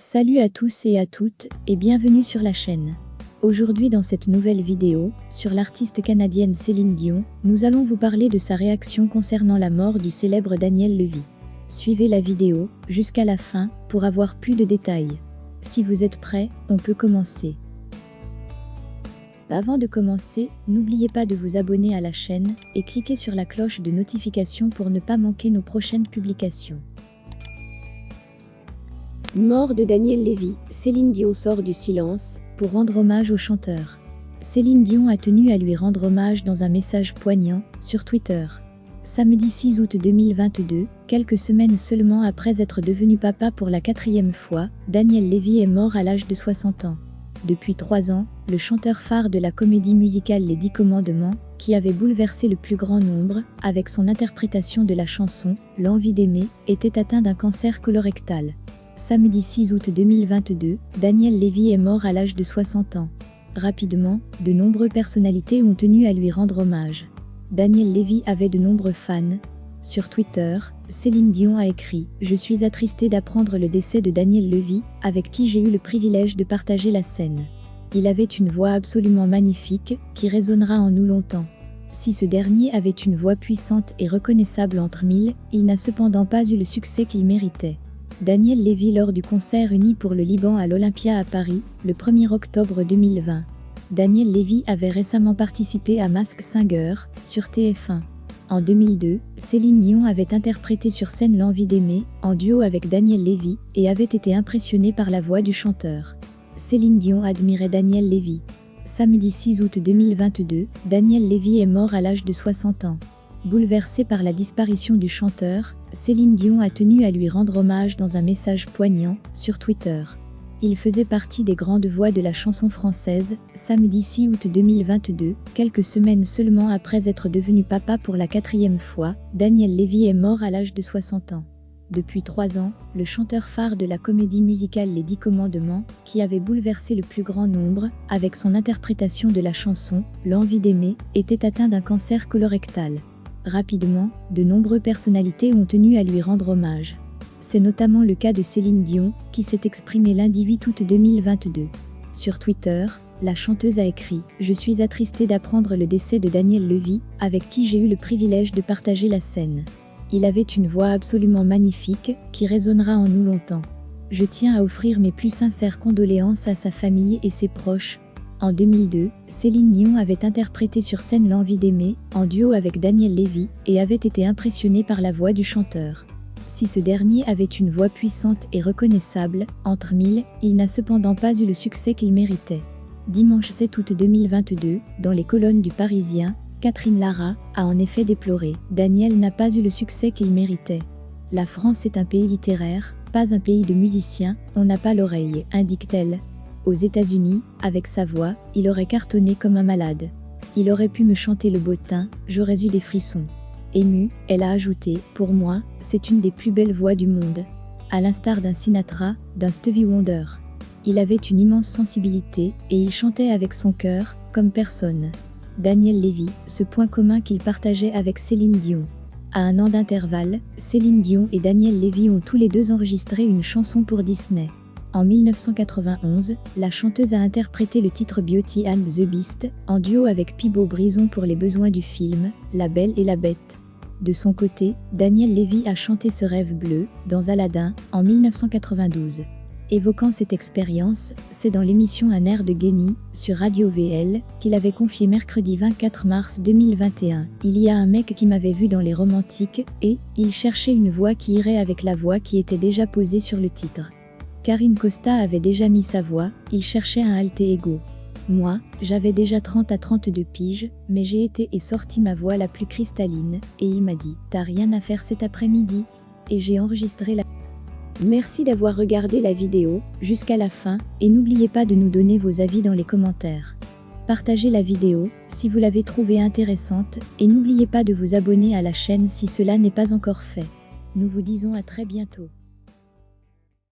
Salut à tous et à toutes et bienvenue sur la chaîne. Aujourd'hui dans cette nouvelle vidéo, sur l'artiste canadienne Céline Dion, nous allons vous parler de sa réaction concernant la mort du célèbre Daniel Levy. Suivez la vidéo jusqu'à la fin pour avoir plus de détails. Si vous êtes prêts, on peut commencer. Avant de commencer, n'oubliez pas de vous abonner à la chaîne et cliquez sur la cloche de notification pour ne pas manquer nos prochaines publications. Mort de Daniel Levy, Céline Dion sort du silence pour rendre hommage au chanteur. Céline Dion a tenu à lui rendre hommage dans un message poignant sur Twitter. Samedi 6 août 2022, quelques semaines seulement après être devenu papa pour la 4e fois, Daniel Levy est mort à l'âge de 60 ans. Depuis 3 ans, le chanteur phare de la comédie musicale Les 10 Commandements, qui avait bouleversé le plus grand nombre, avec son interprétation de la chanson « L'envie d'aimer », était atteint d'un cancer colorectal. Samedi 6 août 2022, Daniel Levy est mort à l'âge de 60 ans. Rapidement, de nombreuses personnalités ont tenu à lui rendre hommage. Daniel Levy avait de nombreux fans. Sur Twitter, Céline Dion a écrit « Je suis attristée d'apprendre le décès de Daniel Levy, avec qui j'ai eu le privilège de partager la scène. Il avait une voix absolument magnifique, qui résonnera en nous longtemps. Si ce dernier avait une voix puissante et reconnaissable entre mille, il n'a cependant pas eu le succès qu'il méritait. » Daniel Levy lors du concert uni pour le Liban à l'Olympia à Paris, le 1er octobre 2020. Daniel Levy avait récemment participé à Masked Singer, sur TF1. En 2002, Céline Dion avait interprété sur scène L'envie d'aimer, en duo avec Daniel Levy, et avait été impressionnée par la voix du chanteur. Céline Dion admirait Daniel Levy. Samedi 6 août 2022, Daniel Levy est mort à l'âge de 60 ans. Bouleversée par la disparition du chanteur, Céline Dion a tenu à lui rendre hommage dans un message poignant sur Twitter. Il faisait partie des grandes voix de la chanson française. Samedi 6 août 2022, quelques semaines seulement après être devenu papa pour la 4e fois, Daniel Levy est mort à l'âge de 60 ans. Depuis 3 ans, le chanteur phare de la comédie musicale Les 10 Commandements, qui avait bouleversé le plus grand nombre, avec son interprétation de la chanson « L'envie d'aimer », était atteint d'un cancer colorectal. Rapidement, de nombreuses personnalités ont tenu à lui rendre hommage. C'est notamment le cas de Céline Dion, qui s'est exprimée lundi 8 août 2022. Sur Twitter, la chanteuse a écrit « Je suis attristée d'apprendre le décès de Daniel Levy, avec qui j'ai eu le privilège de partager la scène. Il avait une voix absolument magnifique, qui résonnera en nous longtemps. Je tiens à offrir mes plus sincères condoléances à sa famille et ses proches. » En 2002, Céline Dion avait interprété sur scène L'envie d'aimer, en duo avec Daniel Levy, et avait été impressionnée par la voix du chanteur. Si ce dernier avait une voix puissante et reconnaissable, entre mille, il n'a cependant pas eu le succès qu'il méritait. Dimanche 7 août 2022, dans les colonnes du Parisien, Catherine Lara a en effet déploré « Daniel n'a pas eu le succès qu'il méritait. La France est un pays littéraire, pas un pays de musiciens, on n'a pas l'oreille », indique-t-elle. Aux États-Unis, avec sa voix, il aurait cartonné comme un malade. Il aurait pu me chanter le bottin, j'aurais eu des frissons. Émue, elle a ajouté « Pour moi, c'est une des plus belles voix du monde. À l'instar d'un Sinatra, d'un Stevie Wonder. Il avait une immense sensibilité et il chantait avec son cœur, comme personne. » Daniel Levy, ce point commun qu'il partageait avec Céline Dion. À un an d'intervalle, Céline Dion et Daniel Levy ont tous les deux enregistré une chanson pour Disney. En 1991, la chanteuse a interprété le titre Beauty and the Beast, en duo avec Peabo Brisson pour les besoins du film La Belle et la Bête. De son côté, Daniel Levy a chanté Ce rêve bleu, dans Aladdin, en 1992. Évoquant cette expérience, c'est dans l'émission Un air de génie, sur Radio VL, qu'il avait confié mercredi 24 mars 2021. Il y a un mec qui m'avait vu dans Les Romantiques, et il cherchait une voix qui irait avec la voix qui était déjà posée sur le titre. Karine Costa avait déjà mis sa voix, il cherchait un alter ego. Moi, j'avais déjà 30 à 32 piges, mais j'ai été et sorti ma voix la plus cristalline, et il m'a dit « T'as rien à faire cet après-midi ?» Et j'ai enregistré la... Merci d'avoir regardé la vidéo jusqu'à la fin, et n'oubliez pas de nous donner vos avis dans les commentaires. Partagez la vidéo si vous l'avez trouvée intéressante, et n'oubliez pas de vous abonner à la chaîne si cela n'est pas encore fait. Nous vous disons à très bientôt.